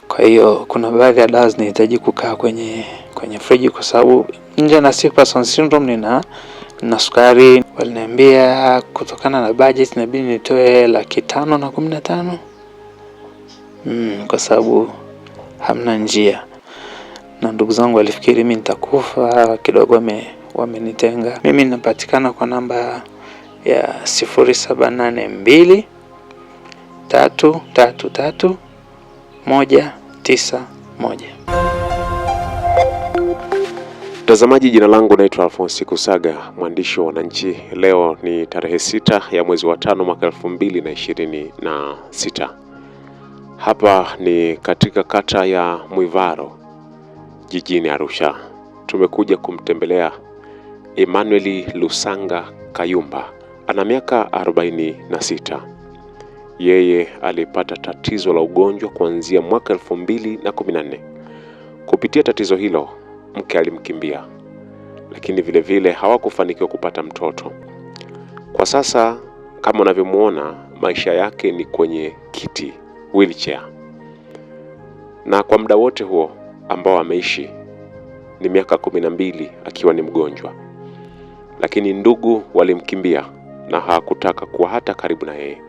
Kwa hiyo kuna baadhi ya dawa zinahitaji kukaa kwenye friji kwa sababu nje na sick person syndrome nina sukari. Waliniambia kutokana na budget inabidi nitoe 515,000 kwa sababu hamna njia. Na ndugu zangu walifikiri mimi nitakufa, kidogo wamenitenga. Mimi ninapatikana kwa namba ya 0782 333 191. Mtazamaji, jina langu naitwa Alphonse Kusaga, mwandishi wa Wananchi. Leo ni tarehe 6 ya mwezi wa 5 mwaka 2026. Hapa ni katika kata ya Mwivaro jijini Arusha. Tumekuja kumtembelea Emmanuel Lusanga Kayumba. Ana miaka 46. Yeye alipata tatizo la ugonjwa kuanzia mwaka 2014. Kupitia tatizo hilo, mke alimkimbia, lakini vile vile hawakufanikiwa kupata mtoto. Kwa sasa kama unavyomuona, maisha yake ni kwenye kiti, wheelchair. Na kwa muda wote huo ambao ameishi ni miaka 12 akiwa ni mgonjwa. Lakini ndugu walimkimbia na hawakutaka kuwa hata karibu na yeye.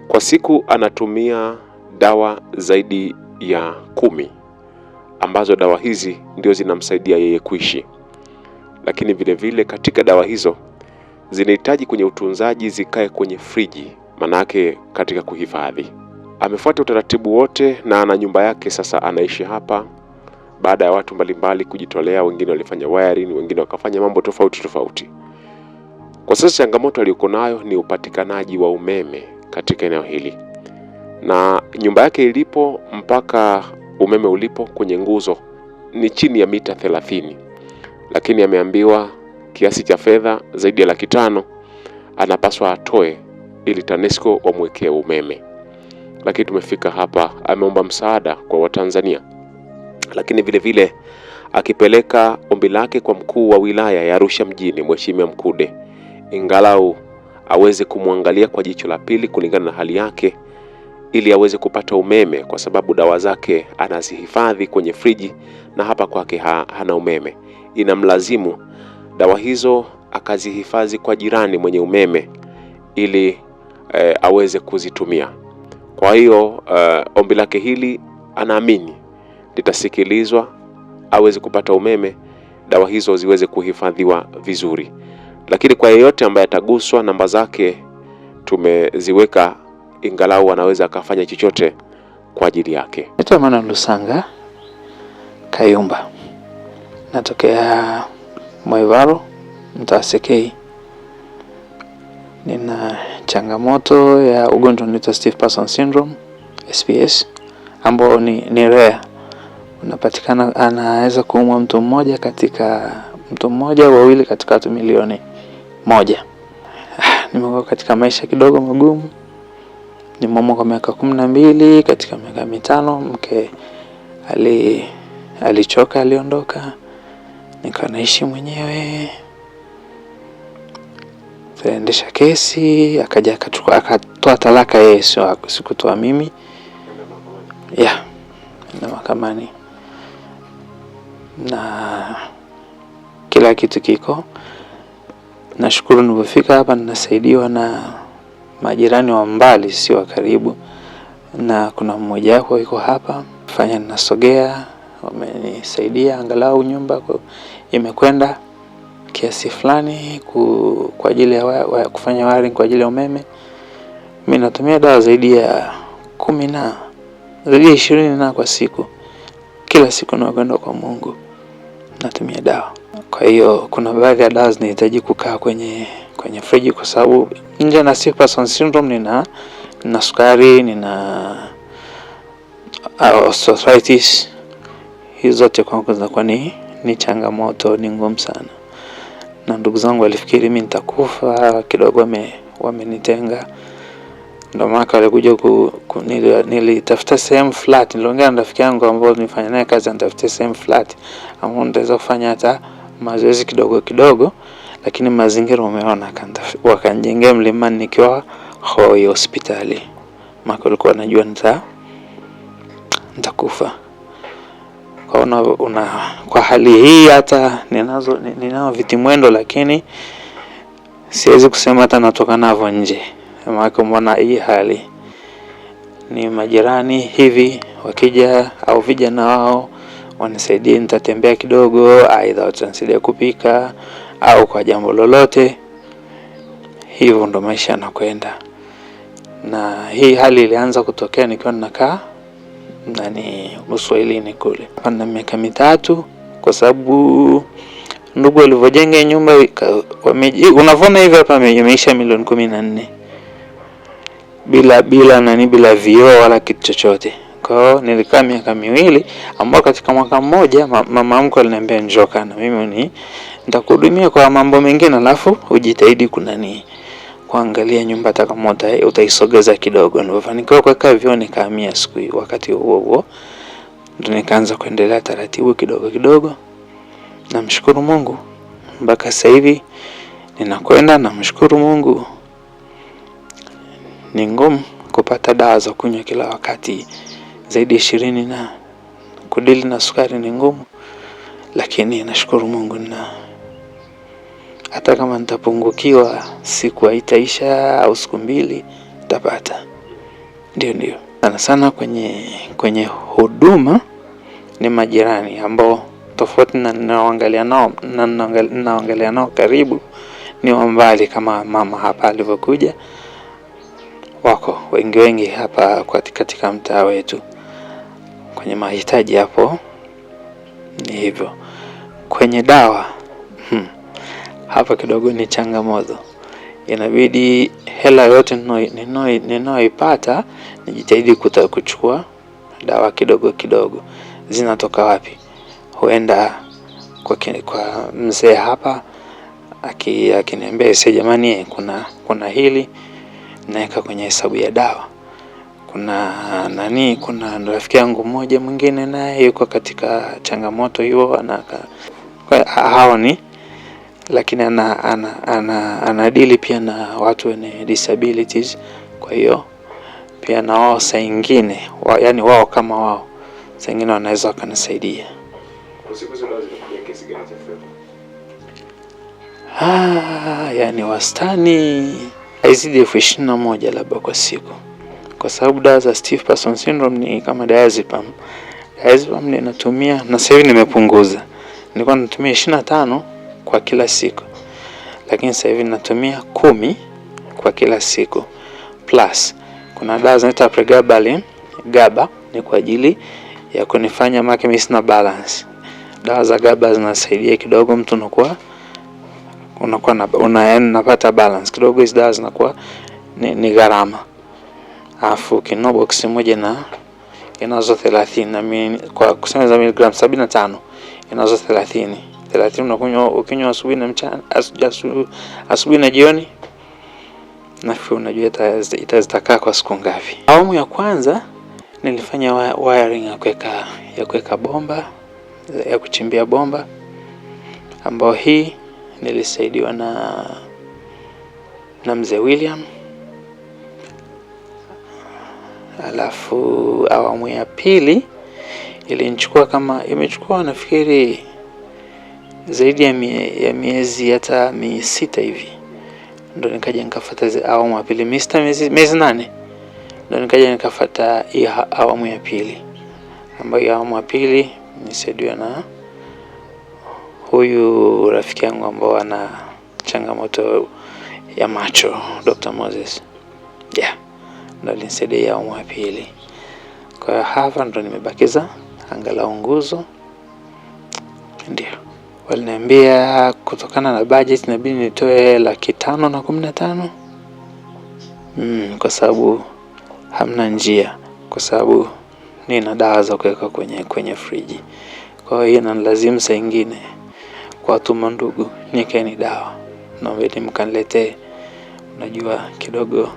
Kwa siku anatumia dawa zaidi ya 10 ambazo dawa hizi ndio zinamsaidia yeye kuishi. Lakini vile vile katika dawa hizo zinahitaji kwenye utunzaji zikae kwenye friji, manake katika kuhifadhi. Amefuata utaratibu wote na ana nyumba yake sasa, anaishi hapa baada ya watu mbalimbali kujitolea. Wengine walifanya wiring, wengine wakafanya mambo tofauti. Kwa sasa changamoto aliyokuwa nayo ni upatikanaji wa umeme katika eneo hili. Na nyumba yake ilipo mpaka umeme ulipo kwenye nguzo ni chini ya mita 30. Lakini ameambiwa kiasi cha fedha zaidi ya 500,000 anapaswa atoe ili TANESCO wamwekee umeme. Lakini tumefika hapa, ameomba msaada kwa Watanzania. Lakini vile vile akipeleka ombi lake kwa mkuu wa wilaya ya Arusha mjini, Mheshimiwa Mkude, ingalau aweze kumwangalia kwa jicho la pili kulingana na hali yake, ili aweze kupata umeme, kwa sababu dawa zake anazihifadhi kwenye friji na hapa kwake hana umeme. Inamlazimu dawa hizo akazihifadhi kwa jirani mwenye umeme ili aweze kuzitumia. Kwa hiyo ombi lake hili anaamini litasikilizwa, aweze kupata umeme, dawa hizo ziweze kuhifadhiwa vizuri. Lakini kwa yeyote ambaye ataguswa, namba zake tumeziweka, ingalau anaweza akafanya chochote kwa ajili yake. Naitwa Emmanuel Lusanga Kayumba. Natokea Mwivaro, mtaa Sekei. Nina changamoto ya ugonjwa unaitwa Stiff Person Syndrome, SPS, ambao ni rare. Unapatikana, anaweza kuumwa mtu mmoja au wawili katika watu milioni 1. Nimekuwa katika maisha kidogo magumu. Nimeumwa kwa miaka 12. Katika miaka 5 mke alichoka, aliondoka, nika naishi mwenyewe. Tuendesha kesi, akaja akatoa talaka yeye, sikutoa mimi. Na mahakamani na kila kitu kiko. Nashukuru nilipofika hapa ninasaidiwa na majirani wa mbali, sio wa karibu. Na kuna mmoja wao yuko hapa, fanya ninasogea, wamenisaidia angalau nyumba imekwenda kiasi fulani kwa ajili ya kufanya wiring kwa ajili ya umeme. Mimi natumia dawa zaidi ya 10 na zaidi ya 20 na kwa siku. Kila siku nakwenda kwa Mungu natumia dawa. Kwa hiyo kuna baadhi ya dawa zinahitaji kukaa kwenye friji kwa sababu nje na Stiff Person Syndrome nina sukari, nina osteoarthritis. Hizo zote kwangu zinakuwa ni changamoto, ni ngumu sana. Na ndugu zangu walifikiri mimi nitakufa, kidogo wamenitenga. Ndio maana walikuja nilitafuta sehemu flat. Niliongea na rafiki yangu ambaye nilifanya naye kazi, nitafuta sehemu flat ambapo nitaweza kufanya hata mazoezi kidogo, lakini mazingira umeona, wakanijengea mlimani nikiwa hoi hospitali. Mako alikuwa anajua nitakufa. Kwa hali hii hata ninao vitimwendo, lakini siwezi kusema hata natoka navyo nje. Maana hii hali ni majirani hivi wakija au vijana wao wanisaidie, nitatembea kidogo, aidha watanisaidia kupika au kwa jambo lolote. Hivyo ndo maisha yanakwenda. Na hii hali ilianza kutokea nikiwa ninakaa Uswahilini kule. Hapa na miaka 3, kwa sababu ndugu walivyojenga nyumba unavona hivi hapa imeisha milioni 14 bila vioo wala kitu chochote. Kwa hiyo nilikaa miaka 2, ambao katika mwaka mmoja mama yangu aliniambia njoo kana mimi nitakuhudumia kwa mambo mengine, alafu ujitahidi kuangalia nyumba hata kama utaisogeza kidogo. Nilifanikiwa kuweka vioo, nikahamia siku hiyo. Wakati huo ndo nikaanza kuendelea taratibu kidogo kidogo. Namshukuru Mungu mpaka sasa hivi ninakwenda. Namshukuru Mungu. Ni ngumu kupata dawa za kunywa kila wakati zaidi 20, na kudili na sukari ni ngumu, lakini nashukuru Mungu, na hata kama nitapungukiwa siku haitaisha au siku 2 nitapata. Ndio. Sana kwenye huduma ni majirani ambao tofauti na naangalia nao karibu, ni mbali. Kama mama hapa alivyokuja, wako wengi hapa katika mtaa wetu kwenye mahitaji hapo. Ni hivyo. Kwenye dawa hapa kidogo ni changamoto. Inabidi hela yote ninayoipata nijitahidi kuchukua dawa kidogo kidogo. Zinatoka wapi? Huenda kwa mzee hapa akiniambia jamani, kuna hili, naweka kwenye hesabu ya dawa. Kuna rafiki yangu mmoja mwingine naye yuko katika changamoto hiyo, hao ni, lakini anadili pia na watu wenye disabilities. Kwa hiyo pia na wao saa nyingine yani wao kama wao saa nyingine wanaweza wakanisaidia. Yani wastani haizidi 21 labda kwa siku, kwa sababu dawa za stiff person syndrome ni kama diazepam. Diazepam ninatumia, na sasa hivi nimepunguza. Nilikuwa natumia 25 kwa kila siku, lakini sasa hivi natumia 10 kwa kila siku. Plus kuna dawa zinaitwa pregabalin, GABA, ni kwa ajili ya kunifanya mimi sina balance. Dawa za GABA zinasaidia kidogo mtu unapata balance kidogo. Hizo dawa zinakuwa ni gharama. Alafu Kinobox moja inazo 30, na mimi kwa kusema za miligram 75 inazo 30 ukinywa asubuhi na mchana, asubuhi na jioni, nafikiri unajua itakaa kwa siku ngapi. Awamu ya kwanza nilifanya wiring ya kuweka bomba, ya kuchimbia bomba, ambao hii nilisaidiwa na mzee William. Alafu awamu ya pili imechukua nafikiri zaidi ya miezi hata 6 hivi, ndo nikaja nikafuata awamu ya pili. miezi 8 ndo nikaja nikafuata awamu ya pili, ambayo awamu ya pili nisaidiwa na huyu rafiki yangu ambao ana changamoto ya macho, Dr. Moses. Ndo alinisaidia awamu ya pili. Kwa hapa ndo nimebakiza angalau nguzo. Ndio waliniambia kutokana na budget inabidi nitoe 515, kwa sababu hamna njia, kwa sababu nina dawa za kuweka kwenye friji. Kwa hiyo inanilazimu saa nyingine kwa tuma ndugu nikeni dawa, naomba mkaniletee. Unajua kidogo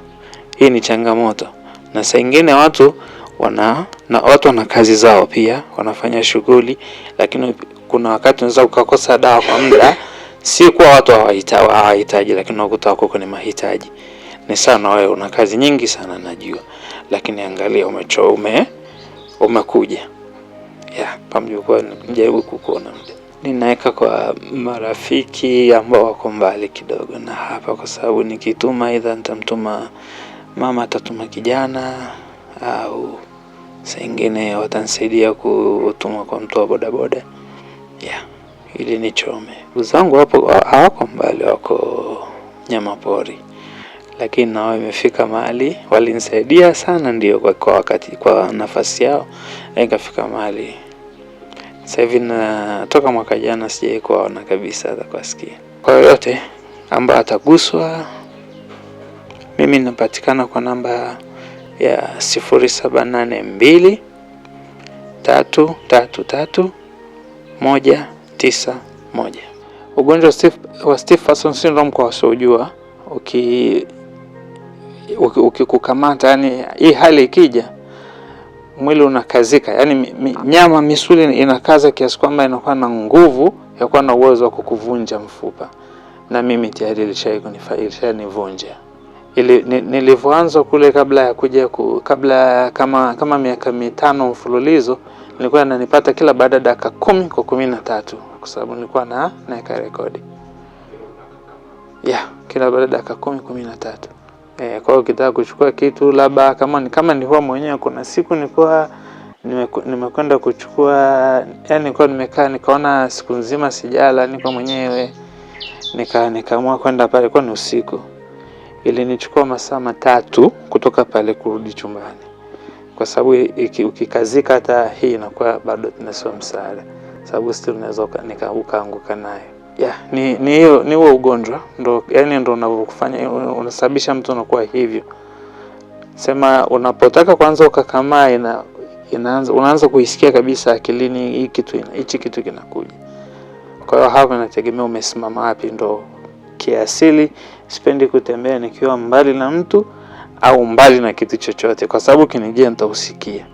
hii ni changamoto, na saa nyingine watu wana kazi zao pia, wanafanya shughuli, lakini kuna wakati unaweza ukakosa dawa kwa muda. Si kwa watu hawahitaji, lakini unakuta wako kwenye mahitaji. Ni sana wewe una kazi nyingi sana najua, lakini angalia umekuja. Pamjukua nijaribu kukuona muda. Ninaweka kwa marafiki ambao wako mbali kidogo na hapa, kwa sababu nikituma aidha nitamtuma mama, atatuma kijana, au saa nyingine watanisaidia kutuma kwa mtu wa bodaboda. Ili nichome. Uzangu hawako mbali, wako Nyamapori. Lakini nao imefika mahali walinisaidia sana, ndio kwa wakati, kwa nafasi yao, nikafika mahali. Sasa hivi natoka mwaka jana sijai kuwaona kabisa hata kuwasikia. Kwa yote ambaye ataguswa, mimi napatikana kwa namba ya 0782 333 191. Ugonjwa wa stiff person syndrome kwa wasiojua, ukikukamata, yani hii hali ikija, mwili unakazika, yani nyama, misuli inakaza kiasi kwamba inakuwa na nguvu ya kuwa na uwezo wa kukuvunja mfupa. Na mimi tayari ilishanivunja. Nilivyoanza kule kabla ya kuja kama miaka 5 mfululizo, nilikuwa nanipata kila baada dakika 10 kwa 13, kwa sababu nilikuwa naweka rekodi. Kila baada dakika 10 13. Kwa hiyo ukitaka kuchukua kitu, labda kama nilikuwa mwenyewe, kuna siku nilikuwa nimekwenda kuchukua, yani nilikuwa nimekaa nikaona siku nzima sijala, niko mwenyewe, nikaamua kwenda pale, kwa ni usiku. Ili nichukua masaa 3 kutoka pale kurudi chumbani, kwa sababu ukikazika hata hii inakuwa bado tunasoma msaada, sababu still unaweza ukaanguka nayo. Ni huo ugonjwa ndo unavyokufanya, unasababisha mtu anakuwa hivyo. Sema unapotaka kwanza ukakamaa, unaanza kuisikia kabisa akilini hichi kitu kinakuja. Kwa hiyo hapo inategemea umesimama wapi. Ndo kiasili sipendi kutembea nikiwa mbali na mtu au mbali na kitu chochote, kwa sababu kinijia nitausikia.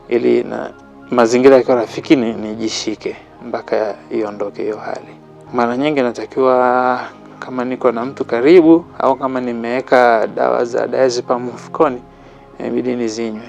Ili na mazingira ya rafiki nijishike mpaka iondoke hiyo hali. Mara nyingi natakiwa, kama niko na mtu karibu au kama nimeweka dawa za diazepam mfukoni, inabidi nizinywe.